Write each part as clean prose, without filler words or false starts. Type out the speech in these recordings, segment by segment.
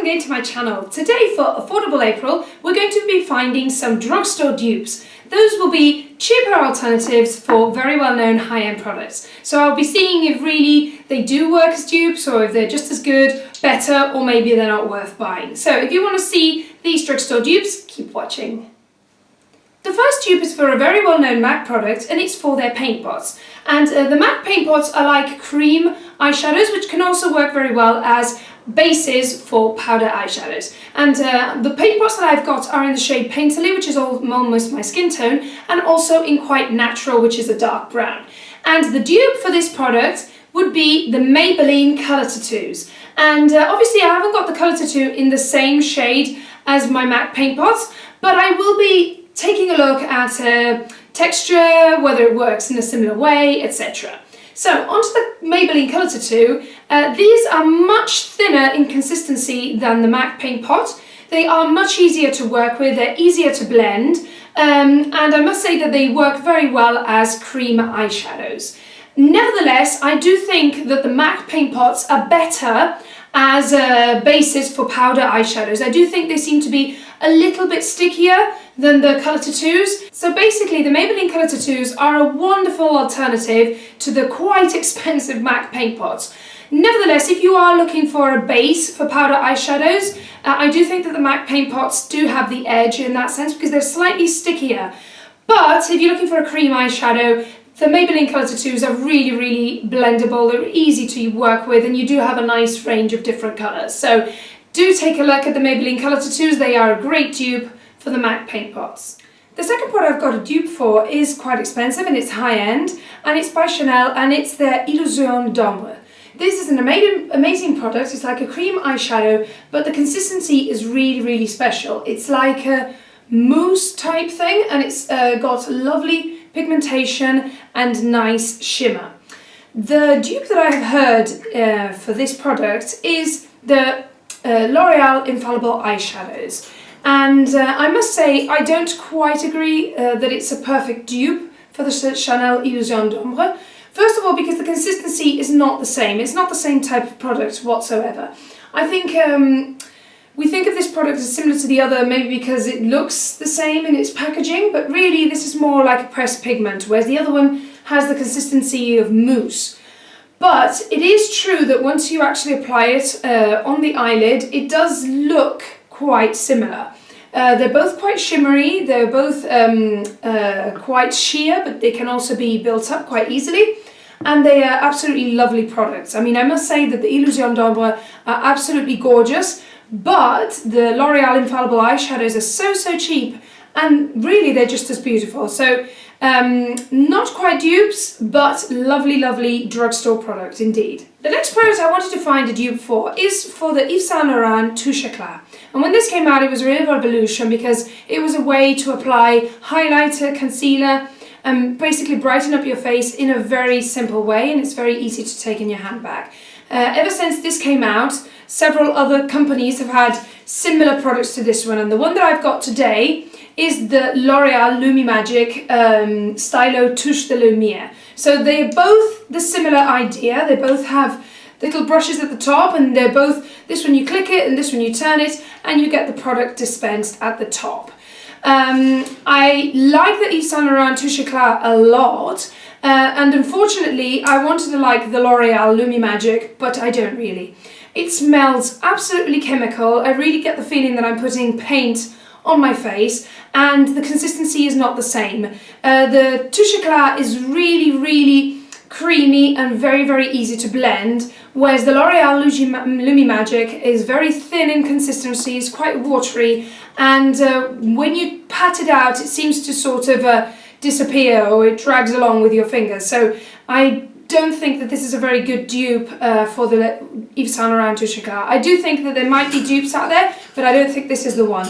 welcome again to my channel. Today for Affordable April, we're going to be finding some drugstore dupes. Those will be cheaper alternatives for very well-known high-end products. So I'll be seeing if really they do work as dupes or if they're just as good, better, or maybe they're not worth buying. So if you want to see these drugstore dupes, keep watching. The first dupe is for a very well-known MAC product, and it's for their paint pots. And the MAC paint pots are like cream eyeshadows, which can also work very well as bases for powder eyeshadows. And the paint pots that I've got are in the shade Painterly, which is almost my skin tone, and also in Quite Natural, which is a dark brown. And the dupe for this product would be the Maybelline Colour Tattoos. And obviously I haven't got the Colour Tattoo in the same shade as my MAC paint pots, but I will be taking a look at texture, whether it works in a similar way, etc. So onto the Maybelline Colour Tattoo. These are much thinner in consistency than the MAC paint pot. They are much easier to work with, they're easier to blend, and I must say that they work very well as cream eyeshadows. Nevertheless, I do think that the MAC paint pots are better as bases for powder eyeshadows. I do think they seem to be a little bit stickier than the Colour Tattoos. So basically the Maybelline Colour Tattoos are a wonderful alternative to the quite expensive MAC paint pots. Nevertheless, if you are looking for a base for powder eyeshadows, I do think that the MAC paint pots do have the edge in that sense because they're slightly stickier. But if you're looking for a cream eyeshadow, the Maybelline Colour Tattoos are really blendable, they're easy to work with, and you do have a nice range of different colours. So do take a look at the Maybelline Colour Tattoos, they are a great dupe for the MAC paint pots. The second product I've got a dupe for is quite expensive and it's high-end, and it's by Chanel, and it's their Illusion d'Ombre. This is an amazing product. It's like a cream eyeshadow, but the consistency is really special. It's like a mousse type thing, and it's got lovely pigmentation and nice shimmer. The dupe that I have heard for this product is the LOreal Infallible Eyeshadows. And I must say, I don't quite agree that it's a perfect dupe for the Chanel Illusion d'Ombre. First of all, because the consistency is not the same. It's not the same type of product whatsoever. I think we think of this product as similar to the other maybe because it looks the same in its packaging, but really this is more like a pressed pigment, whereas the other one has the consistency of mousse. But it is true that once you actually apply it on the eyelid, it does look quite similar. They're both quite shimmery, they're both quite sheer, but they can also be built up quite easily, and they are absolutely lovely products. I mean, I must say that the Illusion d'Ombre are absolutely gorgeous, but the L'Oreal Infallible Eyeshadows are so cheap, and really they're just as beautiful. So not quite dupes, but lovely drugstore product indeed. The next product I wanted to find a dupe for is for the Yves Saint Laurent Touche Eclat. And when this came out, it was a real revolution because it was a way to apply highlighter, concealer, and basically brighten up your face in a very simple way, and it's very easy to take in your handbag. Ever since this came out, several other companies have had similar products to this one, and the one that I've got today is the L'Oreal Lumi Magic Stylo Touche de Lumière. So they're both the similar idea. They both have little brushes at the top, and they're both, this one you click it and this one you turn it, and you get the product dispensed at the top. I like the Yves Saint Laurent Touche Eclat a lot, and unfortunately I wanted to like the L'Oreal Lumi Magic, but I don't really. It smells absolutely chemical. I really get the feeling that I'm putting paint on my face, and the consistency is not the same. The Touche Eclat is really creamy and very easy to blend, whereas the L'Oreal Lumi Magic is very thin in consistency, it's quite watery, and when you pat it out it seems to sort of disappear, or it drags along with your fingers. So I don't think that this is a very good dupe for the Yves Saint Laurent Touche Eclat. I do think that there might be dupes out there, but I don't think this is the one.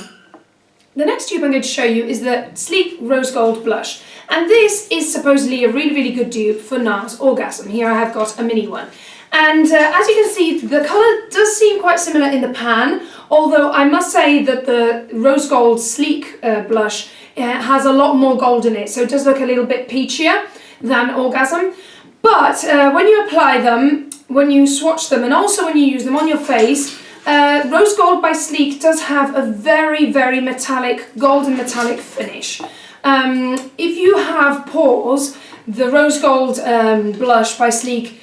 The next dupe I'm going to show you is the Sleek Rose Gold Blush, and this is supposedly a really good dupe for NARS Orgasm. Here I have got a mini one, and as you can see, the colour does seem quite similar in the pan, although I must say that the Rose Gold Sleek blush has a lot more gold in it, so it does look a little bit peachier than Orgasm. But when you apply them, when you swatch them, and also when you use them on your face, Rose Gold by Sleek does have a very, very metallic, golden metallic finish. If you have pores, the Rose Gold blush by Sleek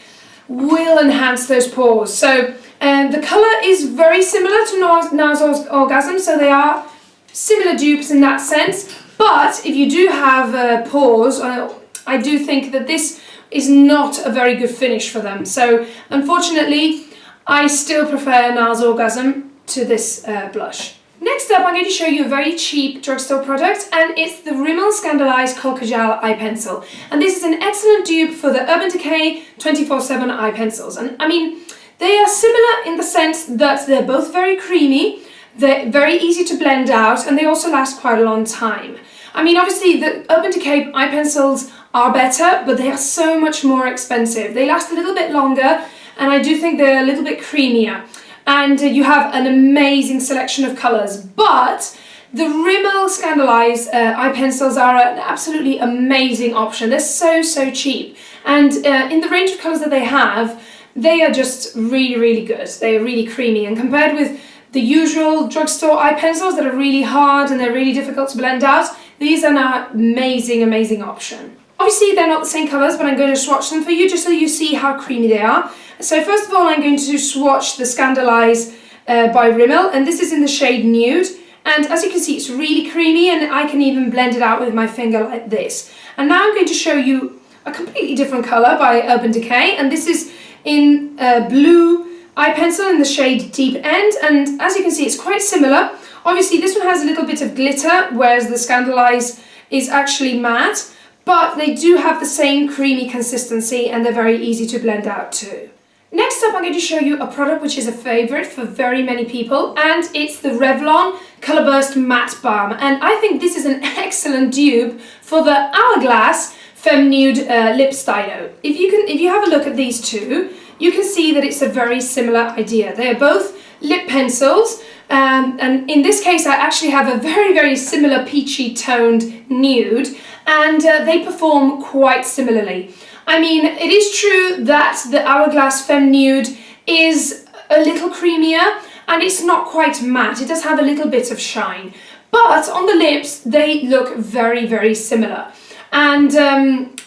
will enhance those pores. So the colour is very similar to NARS Orgasm, so they are similar dupes in that sense. But if you do have pores, I do think that this is not a very good finish for them. So unfortunately, I still prefer NARS Orgasm to this blush. Next up, I'm going to show you a very cheap drugstore product, and it's the Rimmel Scandalized Coal Kajal eye pencil. And this is an excellent dupe for the Urban Decay 24/7 eye pencils. And I mean, they are similar in the sense that they're both very creamy, they're very easy to blend out, and they also last quite a long time. I mean, obviously the Urban Decay eye pencils are better, but they are so much more expensive. They last a little bit longer, and I do think they're a little bit creamier. And you have an amazing selection of colours, but the Rimmel Scandalized eye pencils are an absolutely amazing option. They're so cheap, and in the range of colours that they have, they are just really good. They're really creamy, and compared with the usual drugstore eye pencils that are really hard and they're really difficult to blend out, these are an amazing option. Obviously they're not the same colours, but I'm going to swatch them for you just so you see how creamy they are. So first of all, I'm going to swatch the Scandalized by Rimmel, and this is in the shade Nude. And as you can see, it's really creamy, and I can even blend it out with my finger like this. And now I'm going to show you a completely different colour by Urban Decay, and this is in blue eye pencil in the shade Deep End. And as you can see, it's quite similar. Obviously, this one has a little bit of glitter, whereas the Scandalized is actually matte, but they do have the same creamy consistency, and they're very easy to blend out too. Next up, I'm going to show you a product which is a favourite for very many people, and it's the Revlon Colour Burst Matte Balm. And I think this is an excellent dupe for the Hourglass Femme Nude Lip Stylo. If you have a look at these two, you can see that it's a very similar idea. They are both lip pencils, and in this case I actually have a very similar peachy toned nude, and they perform quite similarly. I mean, it is true that the Hourglass Femme Nude is a little creamier and it's not quite matte. It does have a little bit of shine, but on the lips they look very similar. And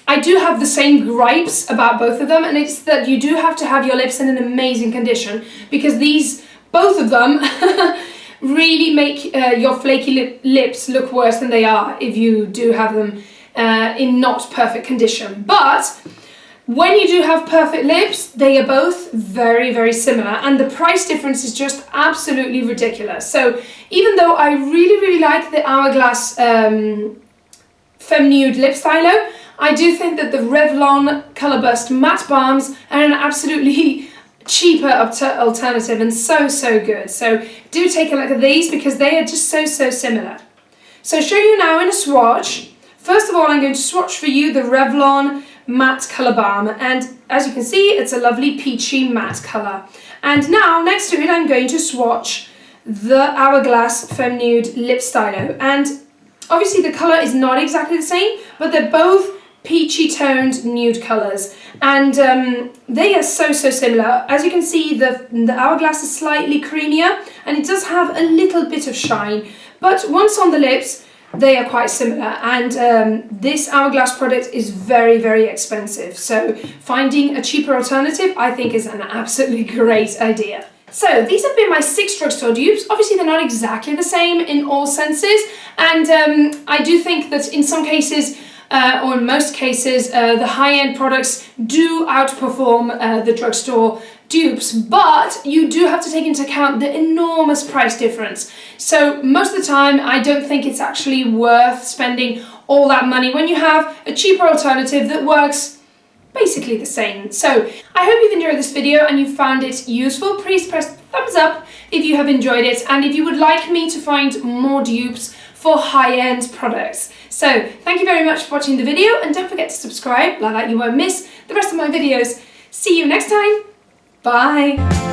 I do have the same gripes about both of them, and it's that you do have to have your lips in an amazing condition, because both of them really make your flaky lips look worse than they are if you do have them in not perfect condition. But when you do have perfect lips, they are both very similar, and the price difference is just absolutely ridiculous. So even though I really like the Hourglass Femme Nude Lip Stylo, I do think that the Revlon Colour Burst Matte Balms are an absolutely cheaper alternative, and so good. So do take a look at these, because they are just so similar. So I'll show you now in a swatch. First of all, I'm going to swatch for you the Revlon Matte Colour Balm, and as you can see, it's a lovely peachy matte colour. And now, next to it, I'm going to swatch the Hourglass Femme Nude Lip Stylo. And obviously the colour is not exactly the same, but they're both peachy toned nude colours, and they are so similar. As you can see, the Hourglass is slightly creamier, and it does have a little bit of shine, but once on the lips, they are quite similar. And this Hourglass product is very expensive, so finding a cheaper alternative I think is an absolutely great idea. So these have been my 6 drugstore dupes. Obviously they're not exactly the same in all senses, and I do think that in some cases, or in most cases, the high-end products do outperform the drugstore dupes, but you do have to take into account the enormous price difference. So most of the time I don't think it's actually worth spending all that money when you have a cheaper alternative that works basically the same. So I hope you've enjoyed this video and you found it useful. Please press thumbs up if you have enjoyed it, and if you would like me to find more dupes for high-end products. So thank you very much for watching the video, and don't forget to subscribe, like that you won't miss the rest of my videos. See you next time. Bye.